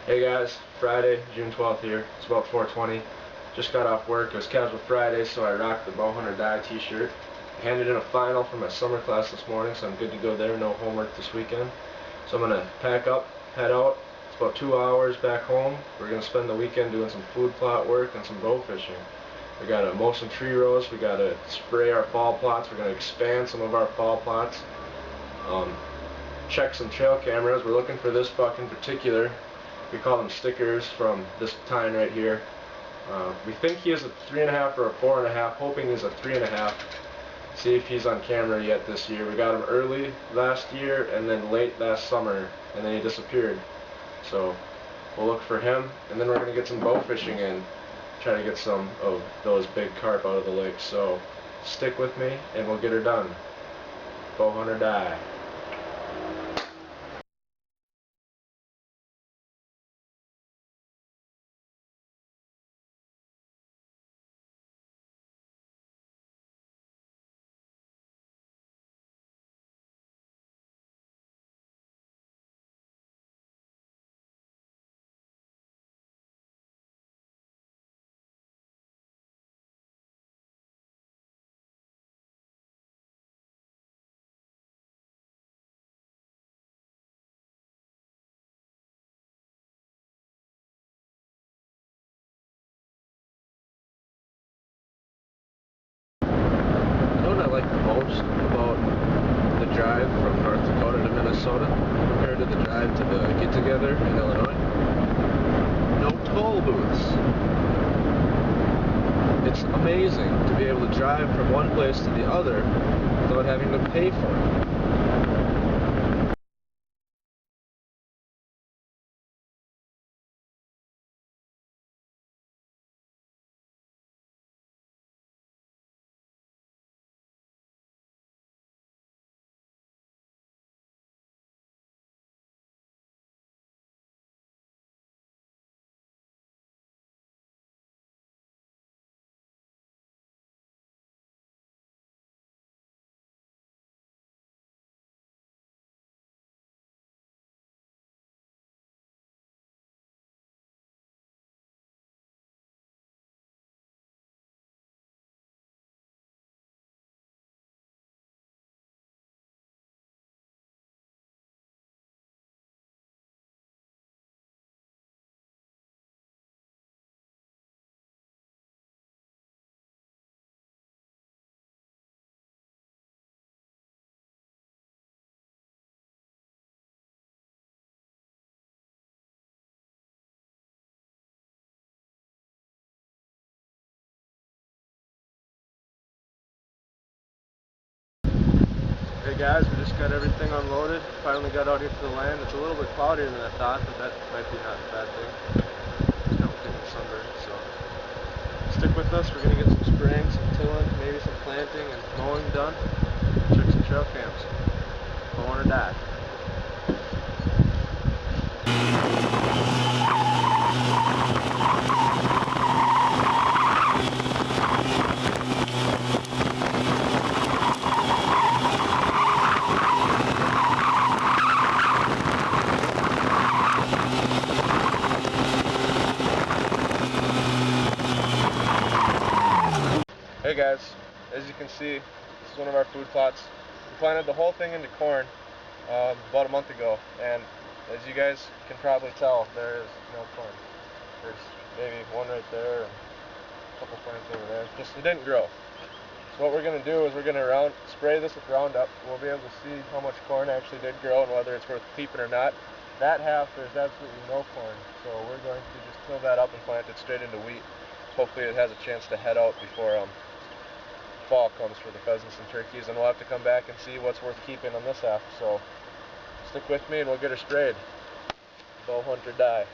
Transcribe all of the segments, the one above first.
Hey guys, Friday, June 12th here. It's about 4:20. Just got off work. It was Casual Friday, so I rocked the Bowhunter Die t-shirt. I handed in a final for my summer class this morning, so I'm good to go there. No homework this weekend. So I'm going to pack up, head out. It's about 2 hours back home. We're going to spend the weekend doing some food plot work and some bow fishing. We got to mow some tree rows. We got to spray our fall plots. We're going to expand some of our fall plots. Check some trail cameras. We're looking for this buck in particular. We call them stickers from this tine right here. We think he is a 3.5 or a 4.5, hoping he's a 3.5. See if he's on camera yet this year. We got him early last year and then late last summer, and then he disappeared. So we'll look for him, and then we're going to get some bow fishing in, try to get some of those big carp out of the lake. So stick with me and we'll get her done. Bowhunter Die. What I like the most about the drive from North Dakota to Minnesota compared to the drive to the get-together in Illinois? No toll booths. It's amazing to be able to drive from one place to the other without having to pay for it. Hey guys, we just got everything unloaded. Finally got out here to the land. It's a little bit cloudier than I thought, but that might be not a bad thing. You know, getting sunburned, so stick with us. We're gonna get some spraying, some tilling, maybe some planting and mowing done. Check some trail cams. Bowhunter Die. Hey guys, as you can see, this is one of our food plots. We planted the whole thing into corn about a month ago, and as you guys can probably tell, there is no corn. There's maybe one right there and a couple plants over there. Just it didn't grow. So what we're going to do is we're going to spray this with Roundup. We'll be able to see how much corn actually did grow and whether it's worth keeping or not. That half, there's absolutely no corn, so we're going to just till that up and plant it straight into wheat. Hopefully it has a chance to head out before fall comes for the pheasants and turkeys, and we'll have to come back and see what's worth keeping on this half. So stick with me and we'll get her sprayed. Bowhunter Die.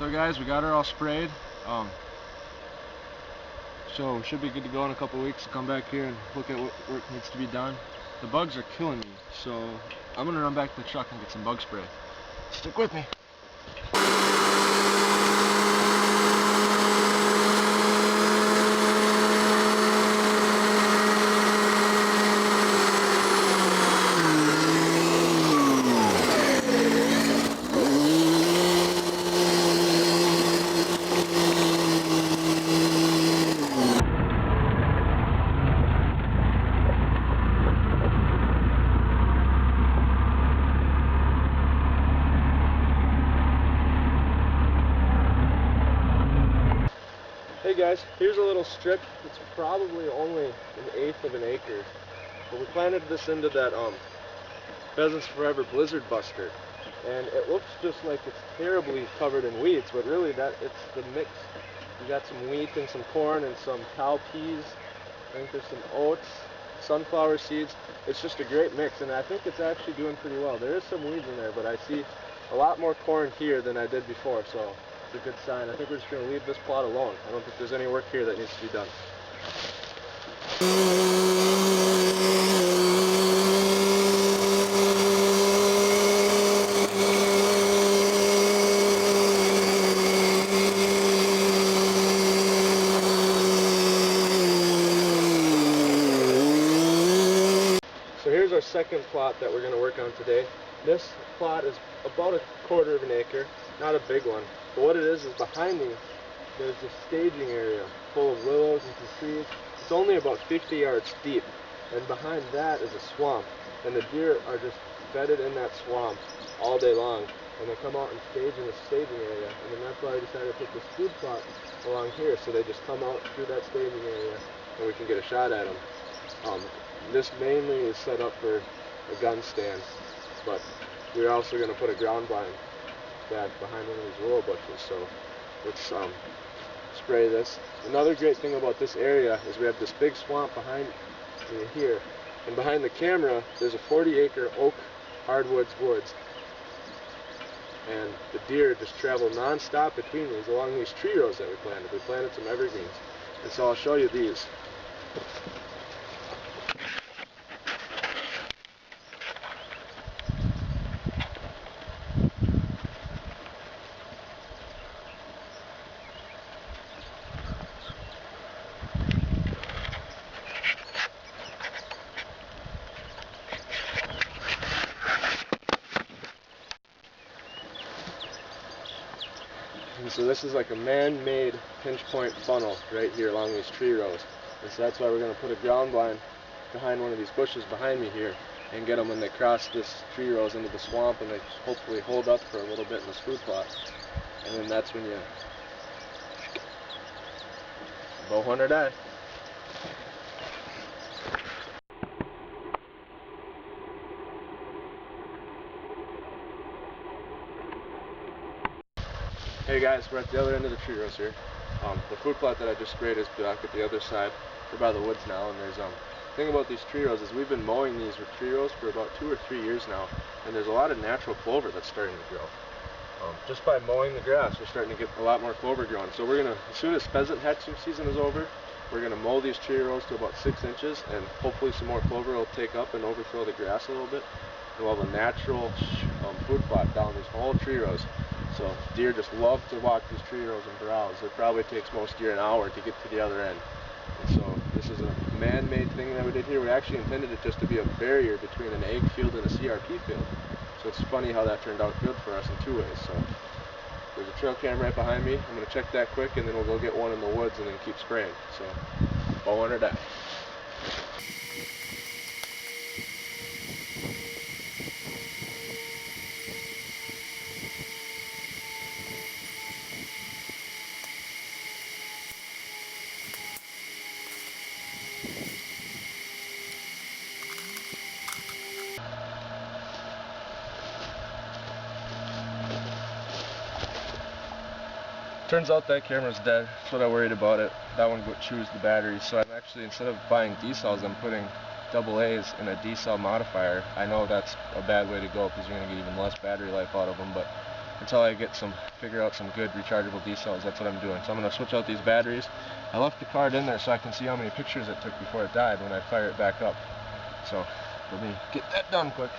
So guys, we got her all sprayed. So should be good to go in a couple weeks to come back here and look at what work needs to be done. The bugs are killing me, so I'm gonna run back to the truck and get some bug spray. Stick with me. Hey guys, here's a little strip. It's probably only 1/8 of an acre, but we planted this into that Pheasants Forever Blizzard Buster, and it looks just like it's terribly covered in weeds, but really it's the mix. You got some wheat and some corn and some cow peas. I think there's some oats, sunflower seeds. It's just a great mix, and I think it's actually doing pretty well. There is some weeds in there, but I see a lot more corn here than I did before, so a good sign. I think we're just going to leave this plot alone. I don't think there's any work here that needs to be done. So here's our second plot that we're going to work on today. This plot is about 1/4 of an acre, not a big one. But what it is behind me, there's a staging area full of willows and some trees. It's only about 50 yards deep, and behind that is a swamp. And the deer are just bedded in that swamp all day long, and they come out and stage in the staging area. And then that's why I decided to put this food plot along here, so they just come out through that staging area, and we can get a shot at them. This mainly is set up for a gun stand, but we're also going to put a ground blind back behind one of these willow bushes, so let's spray this. Another great thing about this area is we have this big swamp behind me here, and behind the camera there's a 40-acre oak hardwoods woods, and the deer just travel non-stop between these along these tree rows that we planted. We planted some evergreens, and so I'll show you these. And so this is like a man-made pinch point funnel right here along these tree rows. And so that's why we're going to put a ground blind behind one of these bushes behind me here and get them when they cross this tree rows into the swamp, and they hopefully hold up for a little bit in this food plot. And then that's when you bow hunt or die. Hey guys, we're at the other end of the tree rows here. The food plot that I just sprayed is back at the other side. We're by the woods now, and there's the thing about these tree rows is we've been mowing these with tree rows for about 2 or 3 years now, and there's a lot of natural clover that's starting to grow. Just by mowing the grass, we're starting to get a lot more clover growing. So we're gonna, as soon as pheasant hatching season is over, we're gonna mow these tree rows to about 6 inches, and hopefully some more clover will take up and overthrow the grass a little bit. And we'll have a natural food plot down these whole tree rows. So deer just love to walk these tree rows and browse. It probably takes most deer an hour to get to the other end. And so this is a man-made thing that we did here. We actually intended it just to be a barrier between an egg field and a CRP field. So it's funny how that turned out good for us in 2 ways. So there's a trail cam right behind me. I'm going to check that quick, and then we'll go get one in the woods and then keep spraying. So bow hunt or die. Turns out that camera's dead. That's what I worried about it. That one chews the battery. So I'm actually, instead of buying D-cells, I'm putting AA's in a D-cell modifier. I know that's a bad way to go because you're going to get even less battery life out of them, but until I figure out some good rechargeable D cells. That's what I'm doing. So I'm going to switch out these batteries. I left the card in there so I can see how many pictures it took before it died when I fire it back up. So let me get that done quick.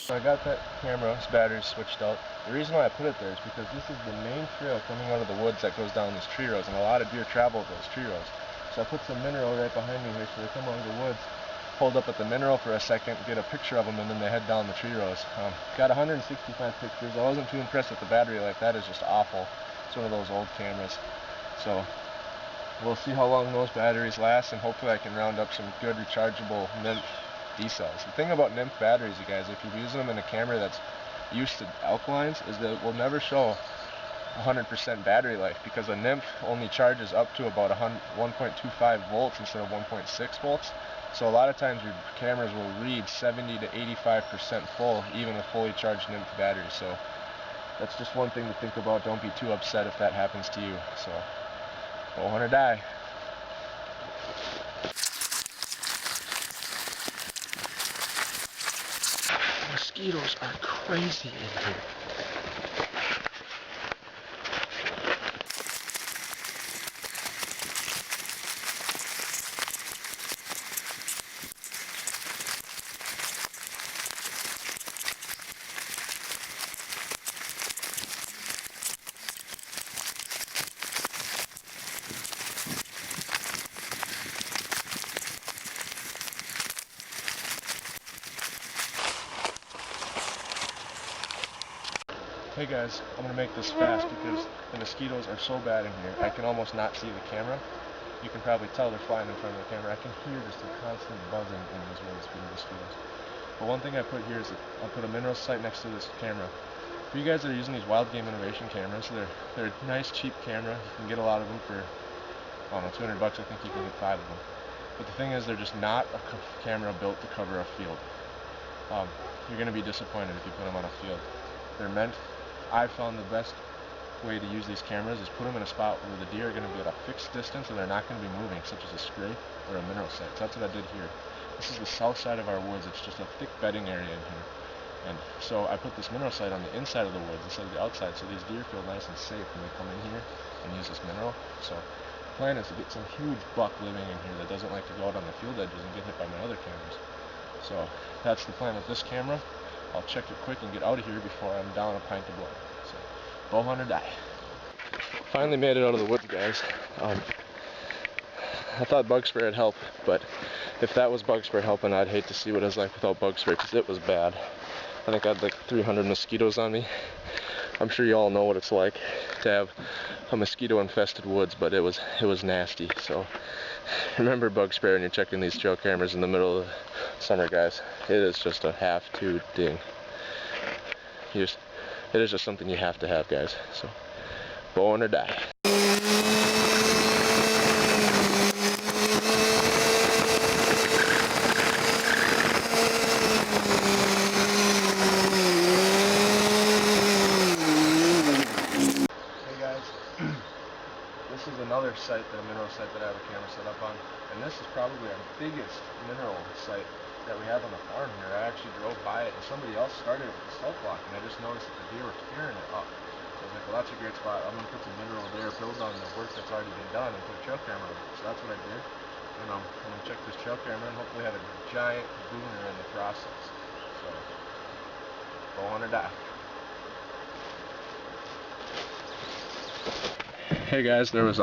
So I got that camera's batteries switched out. The reason why I put it there is because this is the main trail coming out of the woods that goes down these tree rows, and a lot of deer travel those tree rows. So I put some mineral right behind me here, so they come along the woods, hold up at the mineral for a second, get a picture of them, and then they head down the tree rows. Got 165 pictures. I wasn't too impressed with the battery life. That is just awful. It's one of those old cameras. So we'll see how long those batteries last, and hopefully I can round up some good rechargeable nymph D cells. The thing about nymph batteries, you guys, if you're using them in a camera that's used to alkalines, is that it will never show 100% battery life, because a nymph only charges up to about 1.25 volts instead of 1.6 volts. So a lot of times your cameras will read 70 to 85% full, even with fully charged nymph batteries. So that's just one thing to think about. Don't be too upset if that happens to you. So, go on or die. Mosquitoes are crazy in here. Hey guys, I'm going to make this fast because the mosquitoes are so bad in here. I can almost not see the camera. You can probably tell they're flying in front of the camera. I can hear just a constant buzzing in these woods from the mosquitoes. But one thing I put here is that I'll put a mineral sight next to this camera. For you guys that are using these wild game innovation cameras, they're a nice cheap camera. You can get a lot of them for, I don't know, 200 bucks. I think you can get 5 of them. But the thing is, they're just not a camera built to cover a field. You're going to be disappointed if you put them on a field. They're meant, I found the best way to use these cameras is put them in a spot where the deer are going to be at a fixed distance and they're not going to be moving, such as a scrape or a mineral sight. So that's what I did here. This is the south side of our woods. It's just a thick bedding area in here. And so I put this mineral sight on the inside of the woods instead of the outside, so these deer feel nice and safe when they come in here and use this mineral. So the plan is to get some huge buck living in here that doesn't like to go out on the field edges and get hit by my other cameras. So that's the plan with this camera. I'll check it quick and get out of here before I'm down a pint of blood. So, bow hunt or die. Finally made it out of the woods, guys. I thought bug spray would help, but if that was bug spray helping, I'd hate to see what it was like without bug spray, because it was bad. I think I had like 300 mosquitoes on me. I'm sure you all know what it's like to have a mosquito-infested woods, but it was nasty. So remember bug spray when you're checking these trail cameras in the middle of the summer, guys. It is just a have-to ding. It is just something you have to have, guys. So, bow hunt or die. This is another site, the mineral site that I have a camera set up on, and this is probably our biggest mineral site that we have on the farm here. I actually drove by it, and somebody else started it with a salt block, and I just noticed that the deer were tearing it up. So I was like, well, that's a great spot. I'm going to put some mineral there, build on the work that's already been done, and put a trail camera on it. So that's what I did, and I'm going to check this trail camera and hopefully have a giant booner in the process. So, go on or die. Hey guys, there was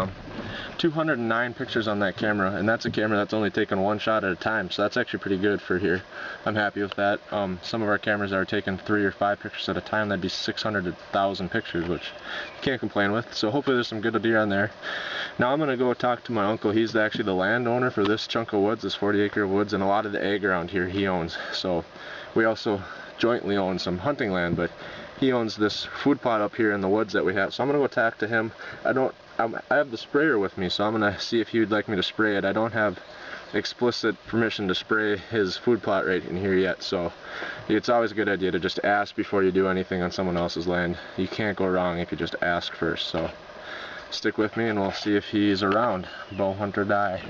209 pictures on that camera, and that's a camera that's only taking one shot at a time, so that's actually pretty good for here. I'm happy with that. Some of our cameras are taking 3 or 5 pictures at a time. That'd be 600 to 1,000 pictures, which you can't complain with. So hopefully there's some good deer on there. Now I'm going to go talk to my uncle. He's actually the landowner for this chunk of woods, this 40-acre woods, and a lot of the ag around here he owns. So we also jointly own some hunting land, but he owns this food plot up here in the woods that we have. So I'm going to go talk to him. I don't I have the sprayer with me, so I'm gonna see if he would like me to spray it. I don't have explicit permission to spray his food plot right in here yet, so it's always a good idea to just ask before you do anything on someone else's land. You can't go wrong if you just ask first, so stick with me and we'll see if he's around. Bow hunt or die.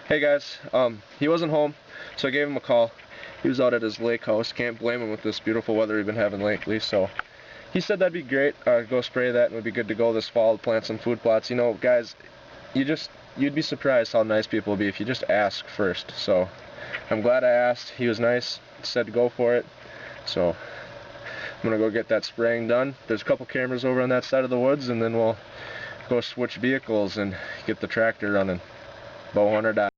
Hey guys, he wasn't home, so I gave him a call. He was out at his lake house. Can't blame him with this beautiful weather we've been having lately, so he said that'd be great. Go spray that and we'd be good to go this fall, plant some food plots. You know, guys, you'd be surprised how nice people will be if you just ask first. So I'm glad I asked. He was nice, said go for it. So I'm gonna go get that spraying done. There's a couple cameras over on that side of the woods, and then we'll go switch vehicles and get the tractor running. Bow hunt or die.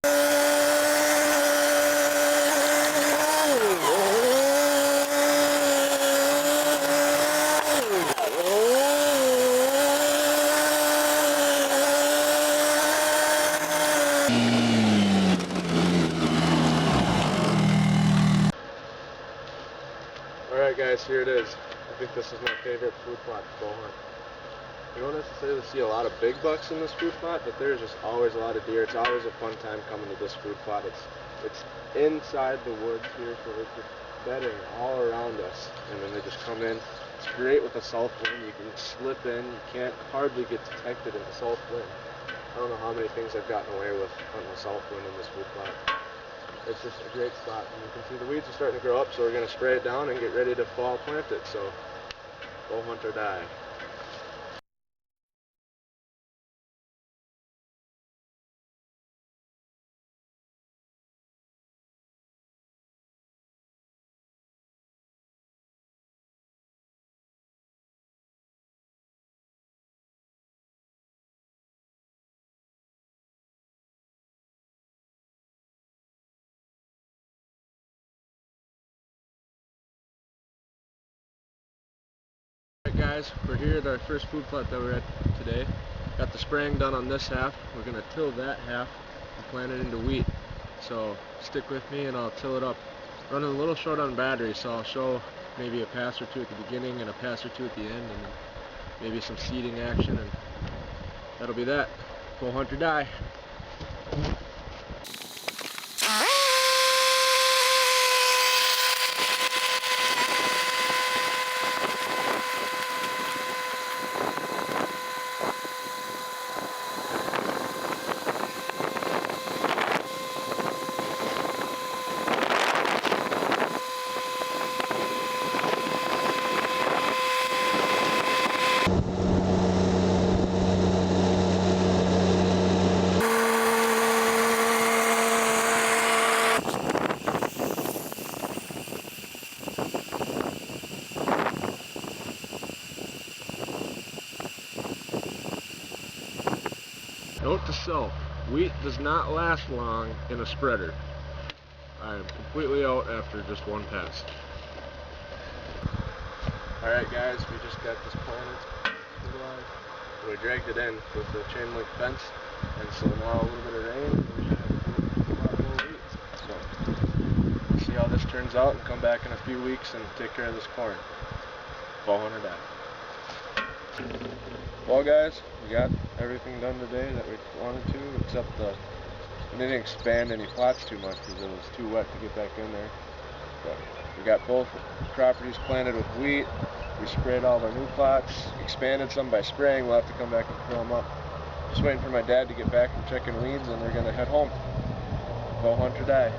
Alright guys, here it is. I think this is my favorite food plot to bow hunt. You don't necessarily see a lot of big bucks in this food plot, but there's just always a lot of deer. It's always a fun time coming to this food plot. It's inside the woods here, so it's just bedding all around us. And then they just come in. It's great with the south wind. You can slip in. You can't hardly get detected in the south wind. I don't know how many things I've gotten away with hunting the south wind in this food plot. It's just a great spot. And you can see the weeds are starting to grow up, so we're going to spray it down and get ready to fall plant it. So, bow hunt or die. Guys, we're here at our first food plot that we're at today. Got the spraying done on this half. We're going to till that half and plant it into wheat. So stick with me and I'll till it up. Running a little short on battery, so I'll show maybe a pass or two at the beginning and a pass or two at the end, and then maybe some seeding action, and that'll be that. Bow hunt or die. Note to self, wheat does not last long in a spreader. I am completely out after just one pass. Alright guys, we just got this planted. We dragged it in with the chain link fence, and so now a little bit of rain, and we should have a lot more wheat. So, we'll see how this turns out and come back in a few weeks and take care of this corn. Bow hunt or die. Well guys, we got everything done today that we wanted to, except we didn't expand any plots too much because it was too wet to get back in there. But we got both properties planted with wheat. We sprayed all of our new plots, expanded some by spraying. We'll have to come back and fill them up. Just waiting for my dad to get back from checking weeds, and we're going to head home. Bow hunt or die.